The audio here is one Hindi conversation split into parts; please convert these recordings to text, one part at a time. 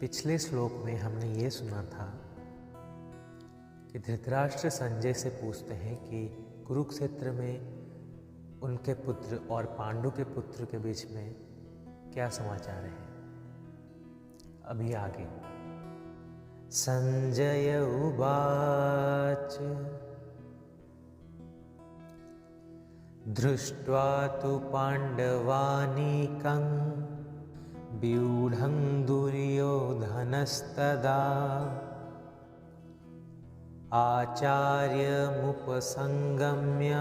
पिछले श्लोक में हमने ये सुना था कि धृतराष्ट्र संजय से पूछते हैं कि कुरुक्षेत्र में उनके पुत्र और पांडु के पुत्र के बीच में क्या समाचार है। अभी आगे संजय उवाच दृष्ट्वा तु पांडवानीकं व्यूढं दुर्योधनस्तदा आचार्यमुपसंगम्य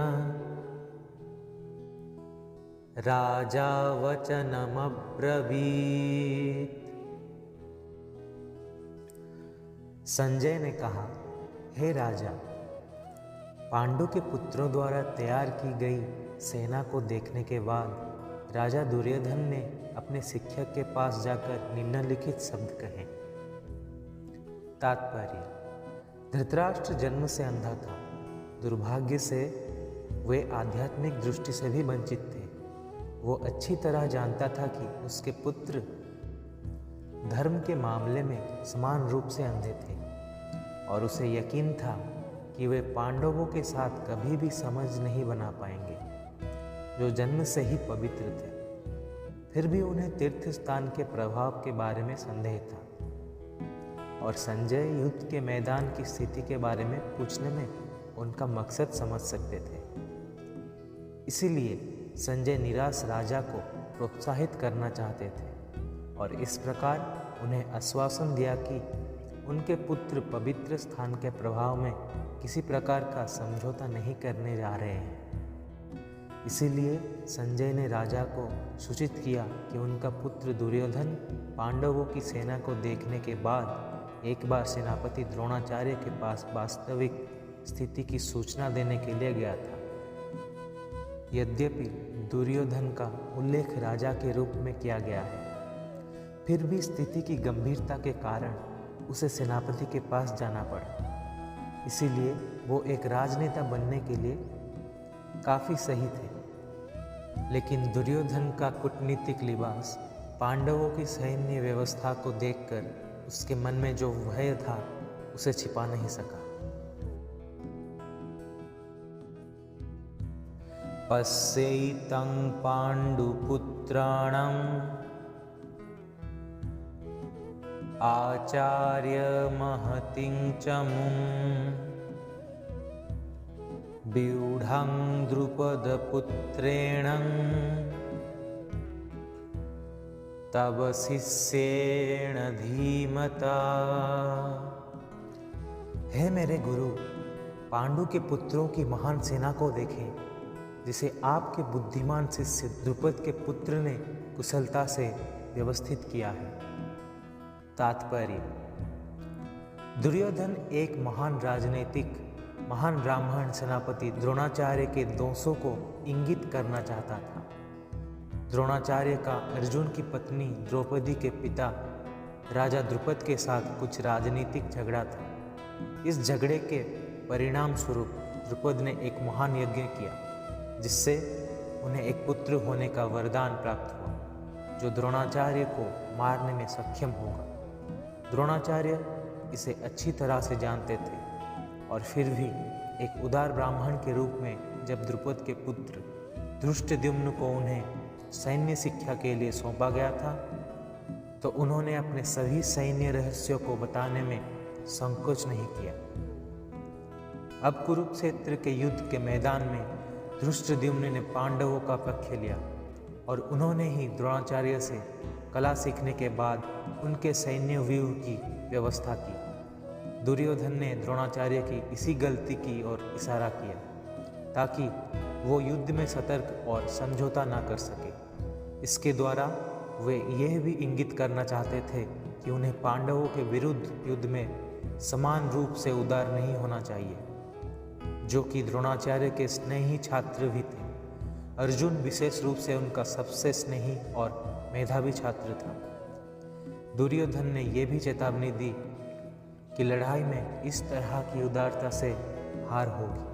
राजा वचनमब्रवीत्। संजय ने कहा, हे राजा, पांडु के पुत्रों द्वारा तैयार की गई सेना को देखने के बाद राजा दुर्योधन ने अपने शिक्षक के पास जाकर निम्नलिखित शब्द कहे। तात्पर्य: धृतराष्ट्र जन्म से अंधा था। दुर्भाग्य से वे आध्यात्मिक दृष्टि से भी वंचित थे। वो अच्छी तरह जानता था कि उसके पुत्र धर्म के मामले में समान रूप से अंधे थे और उसे यकीन था कि वे पांडवों के साथ कभी भी समझ नहीं बना पाएंगे, जो जन्म से ही पवित्र थे। फिर भी उन्हें तीर्थ स्थान के प्रभाव के बारे में संदेह था और संजय युद्ध के मैदान की स्थिति के बारे में पूछने में उनका मकसद समझ सकते थे। इसीलिए संजय निराश राजा को प्रोत्साहित करना चाहते थे और इस प्रकार उन्हें आश्वासन दिया कि उनके पुत्र पवित्र स्थान के प्रभाव में किसी प्रकार का समझौता नहीं करने जा रहे हैं। इसीलिए संजय ने राजा को सूचित किया कि उनका पुत्र दुर्योधन पांडवों की सेना को देखने के बाद एक बार सेनापति द्रोणाचार्य के पास वास्तविक स्थिति की सूचना देने के लिए गया था। यद्यपि दुर्योधन का उल्लेख राजा के रूप में किया गया है, फिर भी स्थिति की गंभीरता के कारण उसे सेनापति के पास जाना पड़ा। इसीलिए वो एक राजनेता बनने के लिए काफी सही थे। लेकिन दुर्योधन का कूटनीतिक लिबास पांडवों की सैन्य व्यवस्था को देखकर उसके मन में जो भय था उसे छिपा नहीं सका। पश्यैतं पांडुपुत्राणाम् आचार्य महतिं च मुं व्यूढं द्रुपदपुत्रेण तव शिष्येण धीमता। हे मेरे गुरु, पांडु के पुत्रों की महान सेना को देखें, जिसे आपके बुद्धिमान शिष्य द्रुपद के पुत्र ने कुशलता से व्यवस्थित किया है। तात्पर्य: दुर्योधन एक महान राजनीतिक, महान ब्राह्मण सेनापति द्रोणाचार्य के दोषों को इंगित करना चाहता था। द्रोणाचार्य का अर्जुन की पत्नी द्रौपदी के पिता राजा द्रुपद के साथ कुछ राजनीतिक झगड़ा था। इस झगड़े के परिणाम स्वरूप द्रुपद ने एक महान यज्ञ किया, जिससे उन्हें एक पुत्र होने का वरदान प्राप्त हुआ, जो द्रोणाचार्य को मारने में सक्षम होगा। द्रोणाचार्य इसे अच्छी तरह से जानते थे और फिर भी एक उदार ब्राह्मण के रूप में जब द्रुपद के पुत्र धृष्टद्युम्न को उन्हें सैन्य शिक्षा के लिए सौंपा गया था, तो उन्होंने अपने सभी सैन्य रहस्यों को बताने में संकोच नहीं किया। अब कुरुक्षेत्र के युद्ध के मैदान में धृष्टद्युम्न ने पांडवों का पक्ष लिया और उन्होंने ही द्रोणाचार्य से कला सीखने के बाद उनके सैन्य व्यूह की व्यवस्था की। दुर्योधन ने द्रोणाचार्य की इसी गलती की ओर इशारा किया ताकि वो युद्ध में सतर्क और समझौता ना कर सके। इसके द्वारा वे यह भी इंगित करना चाहते थे कि उन्हें पांडवों के विरुद्ध युद्ध में समान रूप से उदार नहीं होना चाहिए, जो कि द्रोणाचार्य के स्नेही छात्र भी थे। अर्जुन विशेष रूप से उनका सबसे स्नेही और मेधावी छात्र था। दुर्योधन ने यह भी चेतावनी दी कि लड़ाई में इस तरह की उदारता से हार होगी।